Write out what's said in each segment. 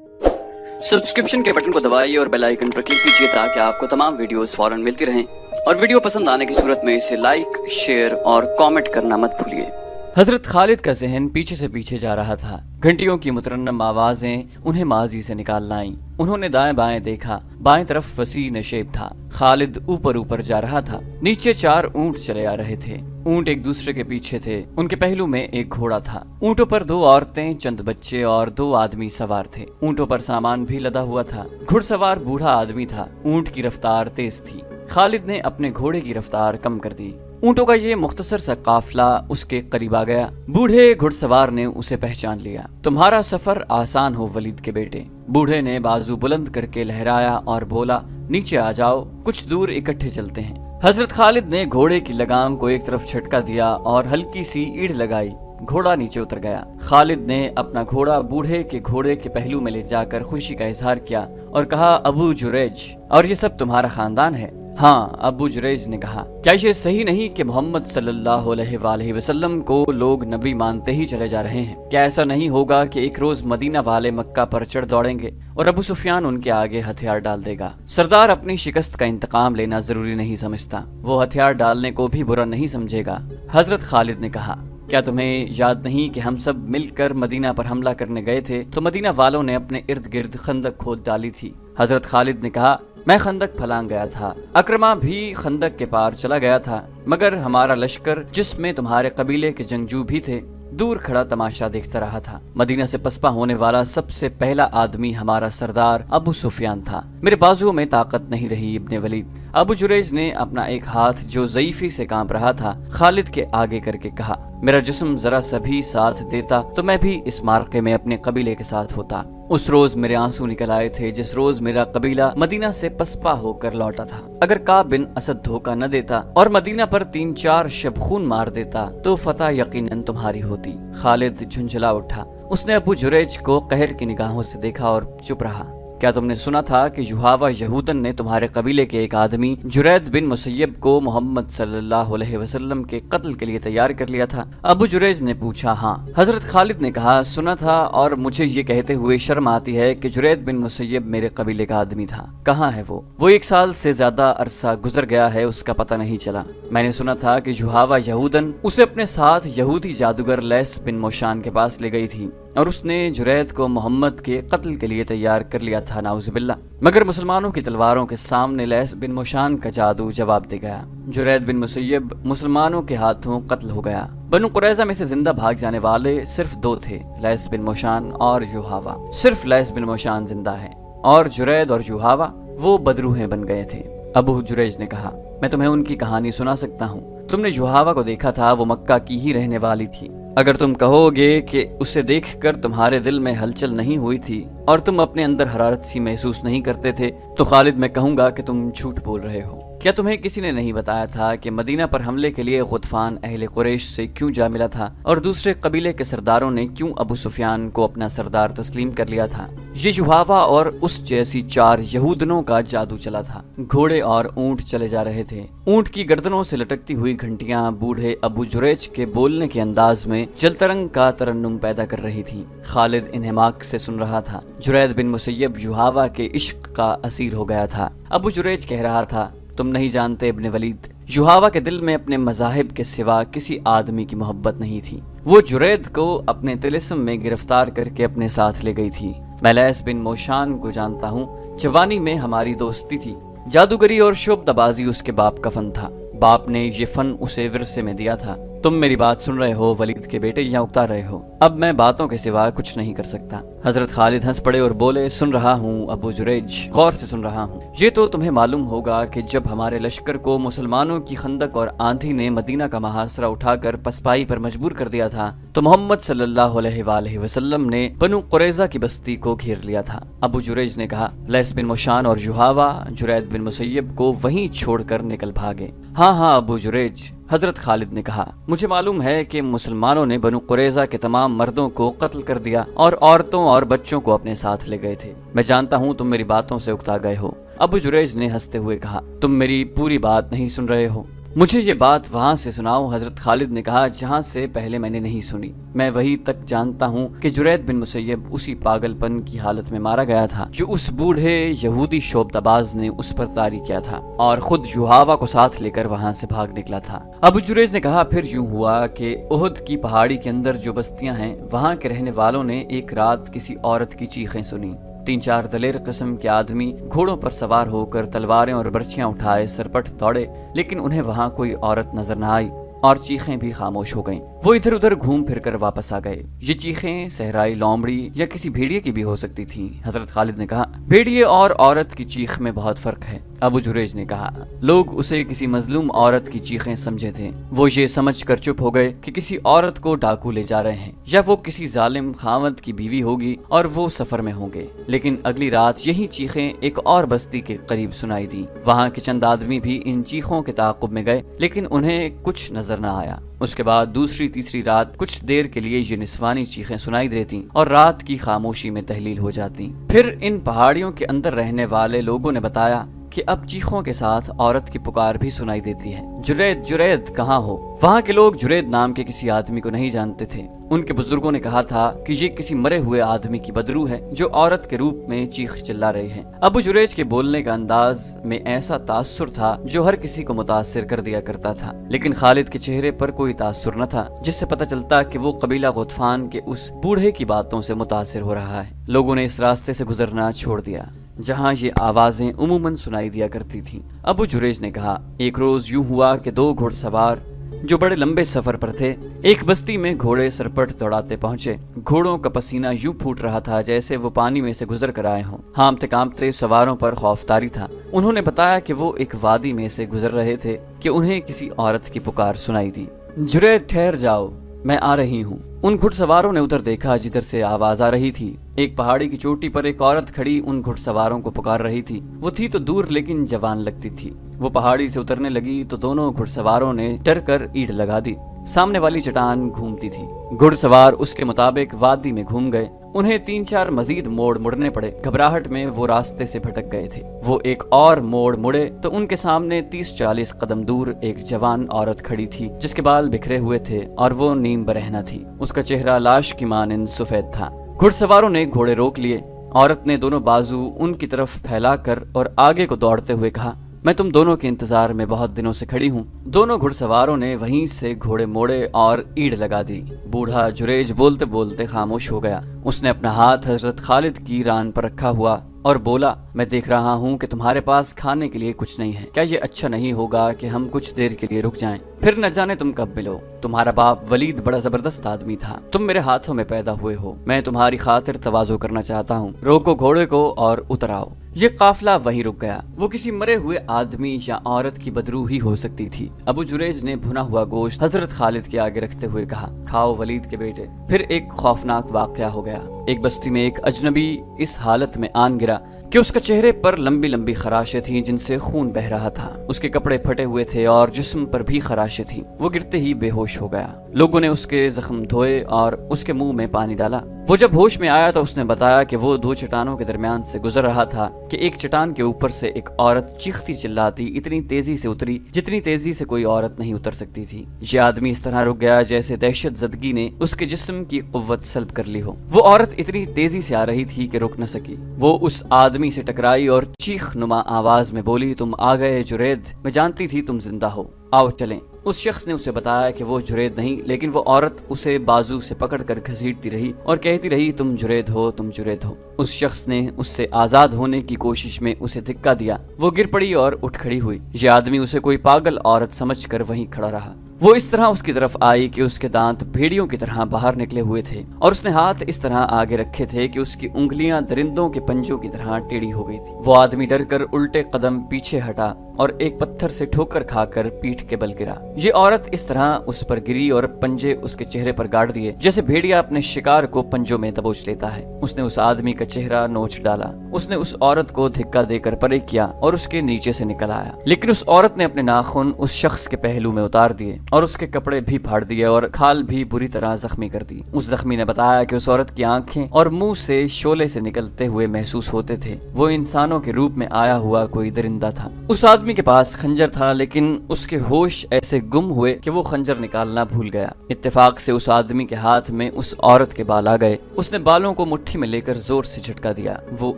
Subscription के button को दबाइए और बेल आइकन पर क्लिक कीजिए ताकि आपको तमाम वीडियोस फौरन मिलती रहें और वीडियो पसंद आने की सूरत में इसे लाइक, शेयर और कमेंट करना मत भूलिए। हजरत खालिद का जहन पीछे से पीछे जा रहा था। घंटियों की मुतरन्नम आवाजें उन्हें माजी से निकाल लाईं। उन्होंने दाएं बाएं देखा, बाएं तरफ वसी नशेब था। खालिद ऊपर ऊपर जा रहा था। नीचे 4 ऊंट चले आ रहे थे। ऊंट एक दूसरे के पीछे थे। उनके पहलू में एक घोड़ा था। ऊंटों पर 2 औरतें, चंद बच्चे और 2 आदमी सवार थे। ऊंटों पर सामान भी लदा हुआ था। घुड़सवार बूढ़ा आदमी था। ऊंट की रफ्तार तेज थी। खालिद ने अपने घोड़े की रफ्तार कम कर दी। ऊंटों का ये मुख्तसर सा काफिला उसके करीब आ गया। बूढ़े घुड़सवार ने उसे पहचान लिया। तुम्हारा सफर आसान हो वलीद के बेटे। बूढ़े ने बाजू बुलंद करके लहराया और बोला, नीचे आ जाओ, कुछ दूर इकट्ठे चलते हैं। हजरत खालिद ने घोड़े की लगाम को एक तरफ झटका दिया और हल्की सी ईड़ लगाई। घोड़ा नीचे उतर गया। खालिद ने अपना घोड़ा बूढ़े के घोड़े के पहलू में ले जाकर खुशी का इजहार किया और कहा, अबू जुरैज, और ये सब तुम्हारा खानदान है? हाँ, अबू जुरैज ने कहा, क्या ये सही नहीं कि मोहम्मद सल्लल्लाहु अलैहि वसल्लम को लोग नबी मानते ही चले जा रहे हैं? क्या ऐसा नहीं होगा कि एक रोज मदीना वाले मक्का पर चढ़ दौड़ेंगे और अबू सुफियान उनके आगे हथियार डाल देगा? सरदार अपनी शिकस्त का इंतकाम लेना जरूरी नहीं समझता, वो हथियार डालने को भी बुरा नहीं समझेगा। हजरत खालिद ने कहा, क्या तुम्हें याद नहीं कि हम सब मिलकर मदीना पर हमला करने गए थे तो मदीना वालों ने अपने इर्द गिर्द खंदक खोद डाली थी? हजरत खालिद ने कहा, मैं खंदक फलांग गया था, अक्रमा भी खंदक के पार चला गया था, मगर हमारा लश्कर, जिसमें तुम्हारे कबीले के जंगजू भी थे, दूर खड़ा तमाशा देखता रहा था। मदीना से पसपा होने वाला सबसे पहला आदमी हमारा सरदार अबू सुफियान था। मेरे बाजुओं में ताकत नहीं रही इब्ने वलीद। अबू जुरैज ने अपना एक हाथ, जो ज़ईफी से कांप रहा था, खालिद के आगे करके कहा, मेरा जिस्म जरा सा भी साथ देता तो मैं भी इस मार्के में अपने कबीले के साथ होता। उस रोज मेरे आंसू निकल आए थे जिस रोज मेरा कबीला मदीना से पसपा होकर लौटा था। अगर काब बिन असद धोखा न देता और मदीना पर 3-4 शब खून मार देता तो फतह यकीनन तुम्हारी होती। खालिद झुंझला उठा। उसने अबू जुरैज को कहर की निगाहों से देखा और चुप रहा। क्या तुमने सुना था कि जुहावा यहूदन ने तुम्हारे कबीले के एक आदमी जुरैद बिन मुसय्यब को मोहम्मद सल्लल्लाहु अलैहि वसल्लम के कत्ल के लिए तैयार कर लिया था? अबू जुरैज ने पूछा, हाँ। हजरत खालिद ने कहा, सुना था, और मुझे ये कहते हुए शर्म आती है कि जुरैद बिन मुसय्यब मेरे कबीले का आदमी था। कहाँ है वो 1 साल से ज्यादा अरसा गुजर गया है, उसका पता नहीं चला। मैंने सुना था कि जुहावा यहूदन उसे अपने साथ यहूदी जादूगर लैस बिन मोशान के पास ले गई थी और उसने जुरैद को मोहम्मद के कत्ल के लिए तैयार कर लिया था, नाउजुबिल्लाह। मगर मुसलमानों की तलवारों के सामने लैस बिन मोशान का जादू जवाब दे गया। जुरैद बिन मुसय्यब मुसलमानों के हाथों कत्ल हो गया। बनु कुरैज़ा में से जिंदा भाग जाने वाले सिर्फ 2 थे, लैस बिन मोशान और जुहावा। सिर्फ लैस बिन मोशान जिंदा है और जुरैद और जुहावा वो बदरूहें बन गए थे। अबू जुरैज ने कहा, मैं तुम्हें उनकी कहानी सुना सकता हूँ। तुमने जुहावा को देखा था, वो मक्का की ही रहने वाली थी। अगर तुम कहोगे कि उसे देखकर तुम्हारे दिल में हलचल नहीं हुई थी और तुम अपने अंदर हरारत सी महसूस नहीं करते थे, तो खालिद मैं कहूंगा कि तुम झूठ बोल रहे हो। क्या तुम्हें किसी ने नहीं बताया था कि मदीना पर हमले के लिए गुतफान अहले कुरैश से क्यों जा मिला था और दूसरे कबीले के सरदारों ने क्यों अबू सुफियान को अपना सरदार तस्लीम कर लिया था? ये जुहावा और उस जैसी 4 यहूदनों का जादू चला था। घोड़े और ऊंट चले जा रहे थे। ऊंट की गर्दनों से लटकती हुई घंटियां बूढ़े अबू जुरैज के बोलने के अंदाज में जलतरंग का तरन्नुम पैदा कर रही थी। खालिद इन्हिमाक से सुन रहा था। जुरैद बिन मुसय्यब जुहावा के इश्क का असीर हो गया था। अबू जुरैज कह रहा था, तुम नहीं जानते इब्ने वलीद, जुहावा के दिल में अपने मज़ाहिब के सिवा किसी आदमी की मोहब्बत नहीं थी। वो जुरैद को अपने तिलिस्म में गिरफ्तार करके अपने साथ ले गई थी। मैं लैस बिन मोशान को जानता हूँ। जवानी में हमारी दोस्ती थी। जादूगरी और शोबदाबाजी उसके बाप का फन था। बाप ने ये फन उसे विरसे में दिया था। तुम मेरी बात सुन रहे हो वलीद के बेटे, या उकता रहे हो? अब मैं बातों के सिवा कुछ नहीं कर सकता। हजरत खालिद हंस पड़े और बोले, सुन रहा हूँ अबू जुरैज, गौर से सुन रहा हूँ। ये तो तुम्हें मालूम होगा कि जब हमारे लश्कर को मुसलमानों की खंदक और आंधी ने मदीना का महासरा उठाकर पसपाई पर मजबूर कर दिया था, तो मोहम्मद सल्लल्लाहु अलैहि वसल्लम ने बनु कुरैज़ा की बस्ती को घेर लिया था। अबू जुरैज ने कहा, लैस बिन मोशान और जुहावा जुरैद बिन मुसय्यब को वहीं छोड़कर निकल भागे। हाँ अबू जुरैज, हजरत खालिद ने कहा, मुझे मालूम है कि मुसलमानों ने बनु कुरैज़ा के तमाम मर्दों को कत्ल कर दिया और औरतों और बच्चों को अपने साथ ले गए थे। मैं जानता हूँ तुम मेरी बातों से उकता गए हो। अबू जुरैज ने हंसते हुए कहा, तुम मेरी पूरी बात नहीं सुन रहे हो। मुझे ये बात वहाँ से सुनाओ। हजरत खालिद ने कहा, जहाँ से पहले मैंने नहीं सुनी। मैं वही तक जानता हूँ कि जुरैद बिन मुसय्यब उसी पागलपन की हालत में मारा गया था जो उस बूढ़े यहूदी शोबताबाज ने उस पर तारी किया था, और खुद युहावा को साथ लेकर वहाँ से भाग निकला था। अबू जुरैज ने कहा, फिर यूं हुआ कि उहद की पहाड़ी के अंदर जो बस्तियां हैं, वहाँ के रहने वालों ने एक रात किसी औरत की चीखें सुनी। 3-4 दलेर किस्म के आदमी घोड़ों पर सवार होकर तलवारें और बर्छियां उठाए सरपट दौड़े, लेकिन उन्हें वहां कोई औरत नजर न आई और चीखें भी खामोश हो गईं। वो इधर उधर घूम फिर कर वापस आ गए। ये चीखें सहराई लोमड़ी या किसी भेड़िए की भी हो सकती थीं। हजरत खालिद ने कहा, भेड़िए और औरत की चीख में बहुत फर्क है। अबू जुरैज ने कहा, लोग उसे किसी मजलूम औरत की चीखें समझे थे। वो ये समझ कर चुप हो गए कि किसी औरत को डाकू ले जा रहे हैं, या वो किसी जालिम खावंद की बीवी होगी और वो सफर में होंगे। लेकिन अगली रात यही चीखें एक और बस्ती के करीब सुनाई दी। वहाँ के चंद आदमी भी इन चीखों के ताक़ुब में गए, लेकिन उन्हें कुछ नजर न आया। उसके बाद दूसरी तीसरी रात कुछ देर के लिए ये निस्वानी चीखें सुनाई देती और रात की खामोशी में तहलील हो जाती। फिर इन पहाड़ियों के अंदर रहने वाले लोगों ने बताया कि अब चीखों के साथ औरत की पुकार भी सुनाई देती है, जुरैद जुरैद कहाँ हो। वहाँ के लोग जुरैद नाम के किसी आदमी को नहीं जानते थे। उनके बुजुर्गों ने कहा था कि ये किसी मरे हुए आदमी की बदरू है जो औरत के रूप में चीख चिल्ला रहे हैं। अबू जुरैज के बोलने का अंदाज में ऐसा तासुर था जो हर किसी को मुतासिर कर दिया करता था, लेकिन खालिद के चेहरे पर कोई तासुर न था जिससे पता चलता कि वो कबीला गुतफान के उस बूढ़े की बातों से मुतासिर हो रहा है। लोगों ने इस रास्ते से गुजरना छोड़ दिया जहाँ ये आवाजें उमूमन सुनाई दिया करती थीं। अबू जुरैज ने कहा, एक रोज यूं हुआ कि 2 घुड़सवार जो बड़े लंबे सफर पर थे, एक बस्ती में घोड़े सरपट दौड़ाते पहुंचे। घोड़ों का पसीना यूं फूट रहा था जैसे वो पानी में से गुजर कर आए हों। हांफते कांपते सवारों पर खौफतारी था। उन्होंने बताया कि वो एक वादी में से गुजर रहे थे कि उन्हें किसी औरत की पुकार सुनाई दी। जुरैद ठहर जाओ, मैं आ रही हूँ। उन घुड़सवारों ने उधर देखा जिधर से आवाज आ रही थी। एक पहाड़ी की चोटी पर एक औरत खड़ी उन घुड़सवारों को पुकार रही थी। वो थी तो दूर लेकिन जवान लगती थी। वो पहाड़ी से उतरने लगी तो दोनों घुड़सवारों ने डर कर ईंट लगा दी। सामने वाली चट्टान घूमती थी। घुड़सवार उसके मुताबिक वादी में घूम गए। उन्हें 3-4 मजीद मोड़ मुड़ने पड़े। घबराहट में वो रास्ते से भटक गए थे। वो एक और मोड़ मुड़े तो उनके सामने 30-40 कदम दूर एक जवान औरत खड़ी थी जिसके बाल बिखरे हुए थे और वो नीम बरहना थी। उसका चेहरा लाश की मानिंद सफेद था। घुड़सवारों ने घोड़े रोक लिए। औरत ने दोनों बाजू उनकी तरफ फैलाकर और आगे को दौड़ते हुए कहा, मैं तुम दोनों के इंतजार में बहुत दिनों से खड़ी हूँ। दोनों घुड़सवारों ने वहीं से घोड़े मोड़े और ईंट लगा दी। बूढ़ा जुरैज बोलते बोलते खामोश हो गया। उसने अपना हाथ हजरत खालिद की रान पर रखा हुआ और बोला, मैं देख रहा हूँ कि तुम्हारे पास खाने के लिए कुछ नहीं है। क्या ये अच्छा नहीं होगा कि हम कुछ देर के लिए रुक जाएं? फिर न जाने तुम कब मिलो। तुम्हारा बाप वलीद बड़ा जबरदस्त आदमी था। तुम मेरे हाथों में पैदा हुए हो। मैं तुम्हारी खातिर तवाज़ो करना चाहता हूँ। रोको घोड़े को और उतर आओ। ये काफिला वहीं रुक गया। वो किसी मरे हुए आदमी या औरत की बदरू ही हो सकती थी। अबू जुरैज ने भुना हुआ गोश्त हजरत खालिद के आगे रखते हुए कहा, खाओ वलीद के बेटे। फिर एक खौफनाक वाकया हो गया। एक बस्ती में एक अजनबी इस हालत में आन गिरा कि उसका चेहरे पर लंबी लंबी खराशें थीं जिनसे खून बह रहा था। उसके कपड़े फटे हुए थे और जिस्म पर भी खराशें थीं। वो गिरते ही बेहोश हो गया। लोगों ने उसके जख्म धोए और उसके मुंह में पानी डाला। वो जब होश में आया तो उसने बताया कि वो 2 चट्टानों के दरमियान से गुजर रहा था कि एक चट्टान के ऊपर से एक औरत चीखती चिल्लाती इतनी तेजी से उतरी जितनी तेजी से कोई औरत नहीं उतर सकती थी। ये आदमी इस तरह रुक गया जैसे दहशत ज़दगी ने उसके जिस्म की कुव्वत सल्ब कर ली हो। वो औरत इतनी तेजी से आ रही थी कि रुक न सकी। वो उस आदमी से टकराई और चीख नुमा आवाज में बोली, तुम आ गए जुरैद, मैं जानती थी तुम जिंदा हो, आओ चलें। उस शख्स ने उसे बताया कि वो जुरैद नहीं, लेकिन वो औरत उसे बाजू से पकड़कर घसीटती रही और कहती रही, तुम जुरैद हो, तुम जुरैद हो। उस शख्स ने उससे आजाद होने की कोशिश में उसे धिक्का दिया। वो गिर पड़ी और उठ खड़ी हुई। ये आदमी उसे कोई पागल औरत समझकर वहीं खड़ा रहा। वो इस तरह उसकी तरफ आई कि उसके दांत भेड़ियों की तरह बाहर निकले हुए थे और उसने हाथ इस तरह आगे रखे थे कि उसकी उंगलियां दरिंदों के पंजों की तरह टेढ़ी हो गई थी। वो आदमी डर कर उल्टे कदम पीछे हटा और एक पत्थर से ठोकर खाकर पीठ के बल गिरा। ये औरत इस तरह उस पर गिरी और पंजे उसके चेहरे पर गाड़ दिए जैसे भेड़िया अपने शिकार को पंजों में दबोच लेता है। उसने उस आदमी का चेहरा नोच डाला اس نے اس عورت کو دھکا دے کر پرے کیا اور اس کے نیچے سے نکل آیا، لیکن اس عورت نے اپنے ناخن اس شخص کے پہلو میں اتار دیے اور اس کے کپڑے بھی پھاڑ دیے اور کھال بھی بری طرح زخمی کر دی۔ اس زخمی نے بتایا کہ اس عورت کی آنکھیں اور منہ سے شعلے سے نکلتے ہوئے محسوس ہوتے تھے، وہ انسانوں کے روپ میں آیا ہوا کوئی درندہ تھا۔ اس آدمی کے پاس خنجر تھا، لیکن اس کے ہوش ایسے گم ہوئے کہ وہ خنجر نکالنا بھول گیا۔ اتفاق سے اس آدمی کے ہاتھ میں اس عورت کے بال آ گئے، اس نے بالوں کو مٹھی میں لے کر زور سے جھٹکا دیا، وہ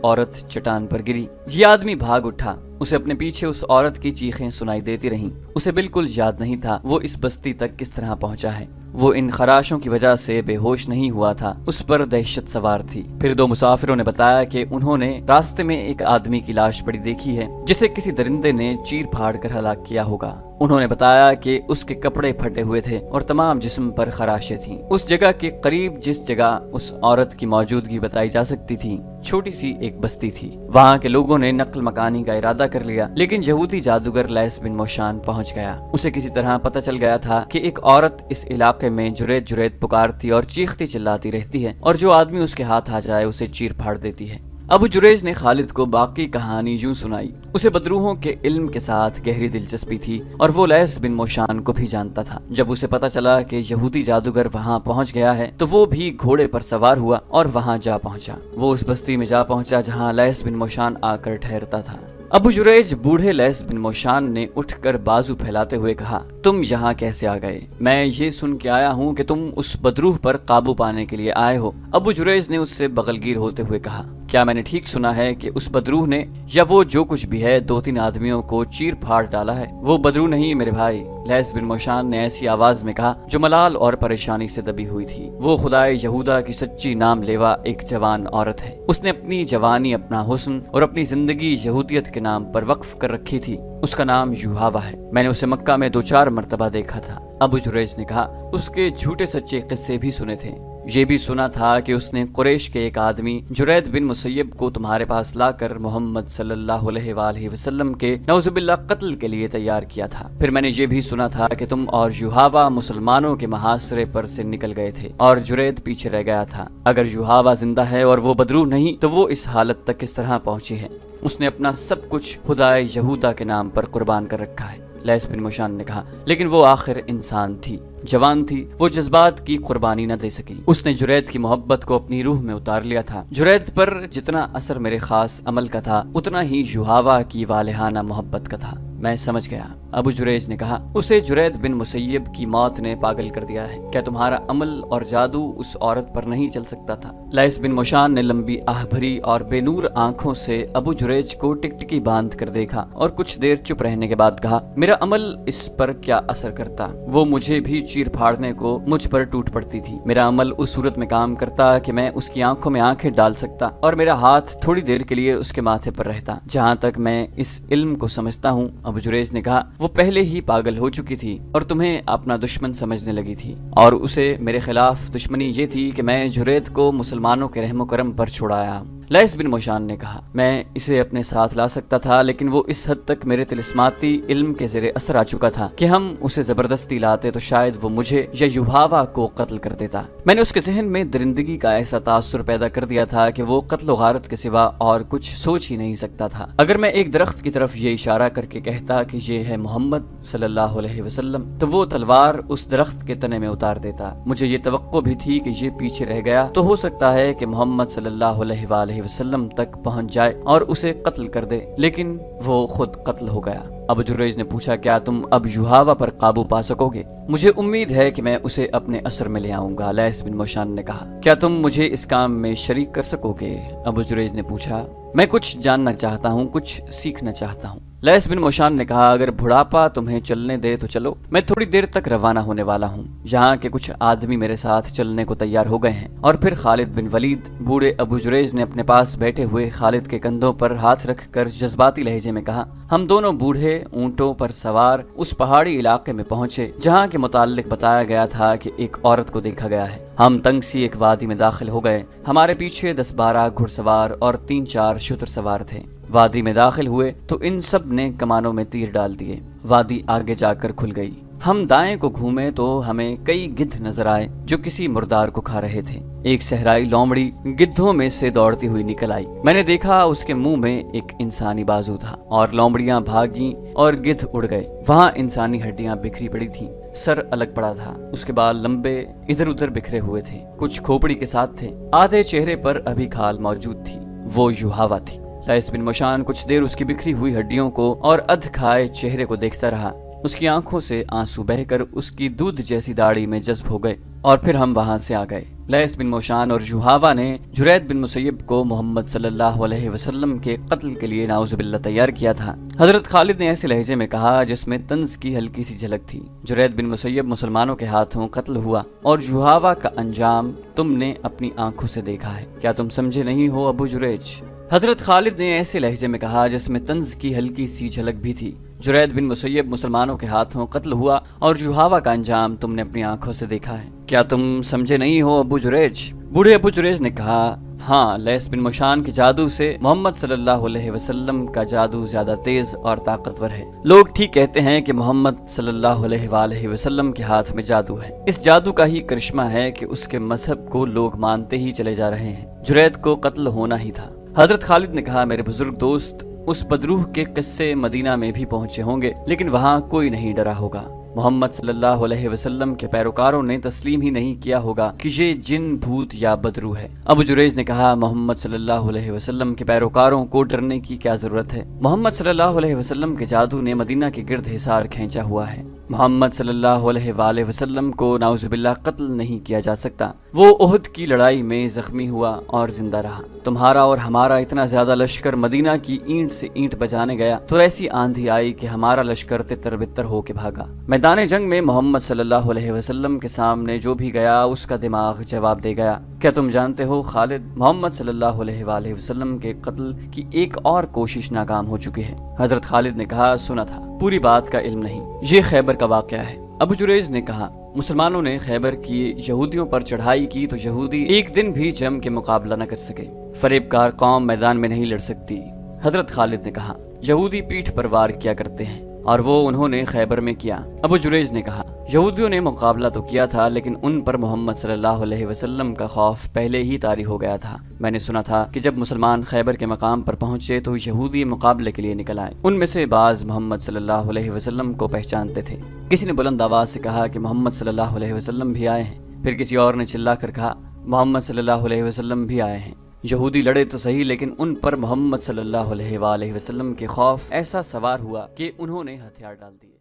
عورت چٹان پر گری۔ یہ آدمی بھاگ اٹھا، اسے اپنے پیچھے اس عورت کی چیخیں سنائی دیتی رہیں۔ اسے بالکل یاد نہیں تھا وہ اس بستی تک کس طرح پہنچا ہے۔ وہ ان خراشوں کی وجہ سے بے ہوش نہیں ہوا تھا، اس پر دہشت سوار تھی۔ پھر دو مسافروں نے بتایا کہ انہوں نے راستے میں ایک آدمی کی لاش پڑی دیکھی ہے جسے کسی درندے نے چیر پھاڑ کر ہلاک کیا ہوگا۔ انہوں نے بتایا کہ اس کے کپڑے پھٹے ہوئے تھے اور تمام جسم پر خراشیں تھیں۔ اس جگہ کے قریب جس جگہ اس عورت کی موجودگی بتائی جا سکتی تھی، چھوٹی سی ایک بستی تھی۔ وہاں کے لوگوں نے نقل مکانی کا ارادہ کر لیا، لیکن یہودی جادوگر لیس بن موشان پہنچ گیا۔ اسے کسی طرح پتہ چل گیا تھا کہ ایک عورت اس علاقے میں جرید جرید پکارتی اور چیختی چلاتی رہتی ہے، اور جو آدمی اس کے ہاتھ آ جائے اسے چیر پھاڑ دیتی ہے۔ ابو جریج نے خالد کو باقی کہانی یوں سنائی۔ اسے بدروحوں کے علم کے ساتھ گہری دلچسپی تھی اور وہ لیس بن موشان کو بھی جانتا تھا۔ جب اسے پتہ چلا کہ یہودی جادوگر وہاں پہنچ گیا ہے تو وہ بھی گھوڑے پر سوار ہوا اور وہاں جا پہنچا۔ وہ اس بستی میں جا پہنچا جہاں لیس بن موشان آ کر ٹھہرتا تھا۔ ابو جریج بوڑھے لیس بن موشان نے اٹھ کر بازو پھیلاتے ہوئے کہا، تم یہاں کیسے آ گئے؟ میں یہ سن کے آیا ہوں کہ تم اس بدروح پر قابو پانے کے لیے آئے ہو۔ ابو جریج نے اس سے بغلگیر ہوتے ہوئے کہا، کیا میں نے ٹھیک سنا ہے کہ اس بدروح نے یا وہ جو کچھ بھی ہے 2-3 آدمیوں کو چیر پھاڑ ڈالا ہے؟ وہ بدروح نہیں میرے بھائی، لیس بن موشان نے ایسی آواز میں کہا جو ملال اور پریشانی سے دبی ہوئی تھی۔ وہ خدائے یہودا کی سچی نام لیوا ایک جوان عورت ہے۔ اس نے اپنی جوانی، اپنا حسن اور اپنی زندگی یہودیت کے نام پر وقف کر رکھی تھی۔ اس کا نام یوحاوا ہے۔ میں نے اسے مکہ میں 2-4 مرتبہ دیکھا تھا۔ ابو جریج نے کہا، اس کے جھوٹے سچے قصے بھی سنے تھے۔ یہ بھی سنا تھا کہ اس نے قریش کے ایک آدمی جرید بن مسیب کو تمہارے پاس لا کر محمد صلی اللہ علیہ وآلہ وسلم کے نعوذ باللہ قتل کے لیے تیار کیا تھا۔ پھر میں نے یہ بھی سنا تھا کہ تم اور یوحاوا مسلمانوں کے محاصرے پر سے نکل گئے تھے اور جرید پیچھے رہ گیا تھا۔ اگر یوحاوا زندہ ہے اور وہ بدروح نہیں تو وہ اس حالت تک کس طرح پہنچی ہے؟ اس نے اپنا سب کچھ خدائے یہودا کے نام پر قربان کر رکھا ہے۔ لیس بن موشان نے کہا، لیکن وہ آخر انسان تھی، جوان تھی، وہ جذبات کی قربانی نہ دے سکی۔ اس نے جرید کی محبت کو اپنی روح میں اتار لیا تھا۔ جرید پر جتنا اثر میرے خاص عمل کا تھا اتنا ہی یوحاوا کی والہانہ محبت کا تھا۔ میں سمجھ گیا۔ ابو جریج نے کہا، اسے جرید بن مسیب کی موت نے پاگل کر دیا ہے۔ کیا تمہارا عمل اور جادو اس عورت پر نہیں چل سکتا تھا؟ لیس بن موشان نے لمبی آہ بھری اور بے نور آنکھوں سے ابو جریج کو ٹکٹکی باندھ کر دیکھا اور کچھ دیر چپ رہنے کے بعد کہا، میرا عمل اس پر کیا اثر کرتا؟ وہ مجھے بھی چیر پھاڑنے کو مجھ پر ٹوٹ پڑتی تھی۔ میرا عمل اس صورت میں کام کرتا کہ میں اس کی آنکھوں میں آنکھیں ڈال سکتا اور میرا ہاتھ تھوڑی دیر کے لیے اس کے ماتھے پر رہتا۔ جہاں تک میں اس علم کو سمجھتا ہوں، ابو جریج نے کہا، وہ پہلے ہی پاگل ہو چکی تھی اور تمہیں اپنا دشمن سمجھنے لگی تھی، اور اسے میرے خلاف دشمنی یہ تھی کہ میں جرید کو مسلمانوں کے رحم و کرم پر چھڑایا۔ لیس بن موشان نے کہا، میں اسے اپنے ساتھ لا سکتا تھا، لیکن وہ اس حد تک میرے طلسماتی علم کے زیر اثر آ چکا تھا کہ ہم اسے زبردستی لاتے تو شاید وہ مجھے یا یوحاوا کو قتل کر دیتا۔ میں نے اس کے ذہن میں درندگی کا ایسا تاثر پیدا کر دیا تھا کہ وہ قتل و غارت کے سوا اور کچھ سوچ ہی نہیں سکتا تھا۔ اگر میں ایک درخت کی طرف یہ اشارہ کر کے کہتا کہ یہ ہے محمد صلی اللہ علیہ وسلم تو وہ تلوار اس درخت کے تنے میں اتار دیتا۔ مجھے یہ توقع بھی تھی کہ یہ پیچھے رہ گیا تو ہو سکتا ہے کہ محمد صلی اللہ علیہ وآلہ وسلم تک پہنچ جائے اور اسے قتل کر دے، لیکن وہ خود قتل ہو گیا۔ ابو جریج نے پوچھا، کیا تم اب یوحاوا پر قابو پا سکو گے؟ مجھے امید ہے کہ میں اسے اپنے اثر میں لے آؤں گا، لیس بن موشان نے کہا۔ کیا تم مجھے اس کام میں شریک کر سکو گے؟ ابو جریج نے پوچھا۔ میں کچھ جاننا چاہتا ہوں، کچھ سیکھنا چاہتا ہوں۔ لیس بن موشان نے کہا، اگر بڑھاپا تمہیں چلنے دے تو چلو، میں تھوڑی دیر تک روانہ ہونے والا ہوں۔ یہاں کے کچھ آدمی میرے ساتھ چلنے کو تیار ہو گئے ہیں۔ اور پھر خالد بن ولید، بوڑھے ابو جریج نے اپنے پاس بیٹھے ہوئے خالد کے کندھوں پر ہاتھ رکھ کر جذباتی لہجے میں کہا، ہم دونوں بوڑھے اونٹوں پر سوار اس پہاڑی علاقے میں پہنچے جہاں کے متعلق بتایا گیا تھا کہ ایک عورت کو دیکھا گیا ہے۔ ہم تنگ سی ایک وادی میں داخل ہو گئے۔ ہمارے پیچھے 10-12 گھڑ سوار اور 3-4 شتر سوار تھے۔ وادی میں داخل ہوئے تو ان سب نے کمانوں میں تیر ڈال دیے۔ وادی آگے جا کر کھل گئی۔ ہم دائیں کو گھومے تو ہمیں کئی گدھ نظر آئے جو کسی مردار کو کھا رہے تھے۔ ایک صحرائی لومڑی گدھوں میں سے دوڑتی ہوئی نکل آئی۔ میں نے دیکھا اس کے منہ میں ایک انسانی بازو تھا اور لومڑیاں بھاگیں اور گدھ اڑ گئے۔ وہاں انسانی ہڈیاں بکھری پڑی تھیں، سر الگ پڑا تھا، اس کے بال لمبے ادھر ادھر بکھرے ہوئے تھے، کچھ کھوپڑی کے ساتھ تھے، آدھے چہرے پر ابھی کھال موجود تھی، وہ یوحاوا تھی۔ لیس بن موشان کچھ دیر اس کی بکھری ہوئی ہڈیوں کو اور ادھ کھائے چہرے کو دیکھتا رہا۔ اس کی آنکھوں سے آنسو بہہ کر اس کی دودھ جیسی داڑھی میں جذب ہو گئے اور پھر ہم وہاں سے آ گئے۔ لیس بن موشان اور یوحاوا نے جرید بن مسیب کو محمد صلی اللہ علیہ وسلم کے قتل کے لیے نعوذ باللہ تیار کیا تھا۔ حضرت خالد نے ایسے لہجے میں کہا جس میں طنز کی ہلکی سی جھلک تھی، جرید بن مسیب مسلمانوں کے ہاتھوں قتل ہوا اور یوحاوا کا انجام تم نے اپنی آنکھوں سے دیکھا ہے، کیا تم سمجھے نہیں ہو ابو جریج؟ حضرت خالد نے ایسے لہجے میں کہا جس میں طنز کی ہلکی سی جھلک بھی تھی، جرید بن مسیب مسلمانوں کے ہاتھوں قتل ہوا اور یوحاوا کا انجام تم نے اپنی آنکھوں سے دیکھا ہے، کیا تم سمجھے نہیں ہو ابو جریج؟ بوڑھے ابو جریج نے کہا، ہاں، لیس بن موشان کے جادو سے محمد صلی اللہ علیہ وسلم کا جادو زیادہ تیز اور طاقتور ہے۔ لوگ ٹھیک کہتے ہیں کہ محمد صلی اللہ علیہ وآلہ وسلم کے ہاتھ میں جادو ہے۔ اس جادو کا ہی کرشمہ ہے کہ اس کے مذہب کو لوگ مانتے ہی چلے جا رہے ہیں۔ جرید کو قتل ہونا ہی تھا۔ حضرت خالد نے کہا، میرے بزرگ دوست، اس بدروح کے قصے مدینہ میں بھی پہنچے ہوں گے لیکن وہاں کوئی نہیں ڈرا ہوگا۔ محمد صلی اللہ علیہ وسلم کے پیروکاروں نے تسلیم ہی نہیں کیا ہوگا کہ یہ جن، بھوت یا بدروح ہے۔ ابو جریج نے کہا، محمد صلی اللہ علیہ وسلم کے پیروکاروں کو ڈرنے کی کیا ضرورت ہے؟ محمد صلی اللہ علیہ وسلم کے جادو نے مدینہ کے گرد حصار کھینچا ہوا ہے۔ محمد صلی اللہ علیہ وآلہ وسلم کو نعوذ باللہ قتل نہیں کیا جا سکتا۔ وہ احد کی لڑائی میں زخمی ہوا اور زندہ رہا۔ تمہارا اور ہمارا اتنا زیادہ لشکر مدینہ کی اینٹ سے اینٹ بجانے گیا تو ایسی آندھی آئی کہ ہمارا لشکر تتر بتر ہو کے بھاگا۔ میدان جنگ میں محمد صلی اللہ علیہ وسلم کے سامنے جو بھی گیا اس کا دماغ جواب دے گیا۔ کیا تم جانتے ہو خالد، محمد صلی اللہ علیہ وآلہ وسلم کے قتل کی ایک اور کوشش ناکام ہو چکی ہے؟ حضرت خالد نے کہا، سنا تھا، پوری بات کا علم نہیں۔ یہ خیبر کا واقعہ ہے۔ ابو جریج نے کہا، مسلمانوں نے خیبر کی یہودیوں پر چڑھائی کی تو یہودی ایک دن بھی جم کے مقابلہ نہ کر سکے۔ فریب کار قوم میدان میں نہیں لڑ سکتی۔ حضرت خالد نے کہا، یہودی پیٹھ پر وار کیا کرتے ہیں اور وہ انہوں نے خیبر میں کیا۔ ابو جریج نے کہا، یہودیوں نے مقابلہ تو کیا تھا لیکن ان پر محمد صلی اللہ علیہ وسلم کا خوف پہلے ہی طاری ہو گیا تھا۔ میں نے سنا تھا کہ جب مسلمان خیبر کے مقام پر پہنچے تو یہودی مقابلے کے لیے نکل آئے۔ ان میں سے بعض محمد صلی اللہ علیہ وسلم کو پہچانتے تھے۔ کسی نے بلند آواز سے کہا کہ محمد صلی اللہ علیہ وسلم بھی آئے ہیں۔ پھر کسی اور نے چلا کر کہا، محمد صلی اللہ علیہ وسلم بھی آئے ہیں۔ یہودی لڑے تو صحیح لیکن ان پر محمد صلی اللہ علیہ وآلہ وسلم کے خوف ایسا سوار ہوا کہ انہوں نے ہتھیار ڈال دیے۔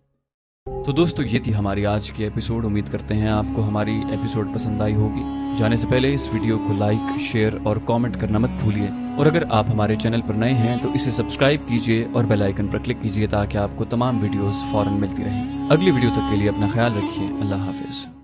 تو دوستو، یہ تھی ہماری آج کی ایپیسوڈ۔ امید کرتے ہیں آپ کو ہماری ایپیسوڈ پسند آئی ہوگی۔ جانے سے پہلے اس ویڈیو کو لائک، شیئر اور کامنٹ کرنا مت بھولیے، اور اگر آپ ہمارے چینل پر نئے ہیں تو اسے سبسکرائب کیجیے اور بیل آئیکن پر کلک کیجیے تاکہ آپ کو تمام ویڈیوز فوراً ملتی رہیں۔ اگلی ویڈیو تک کے لیے اپنا خیال رکھیے۔ اللہ حافظ۔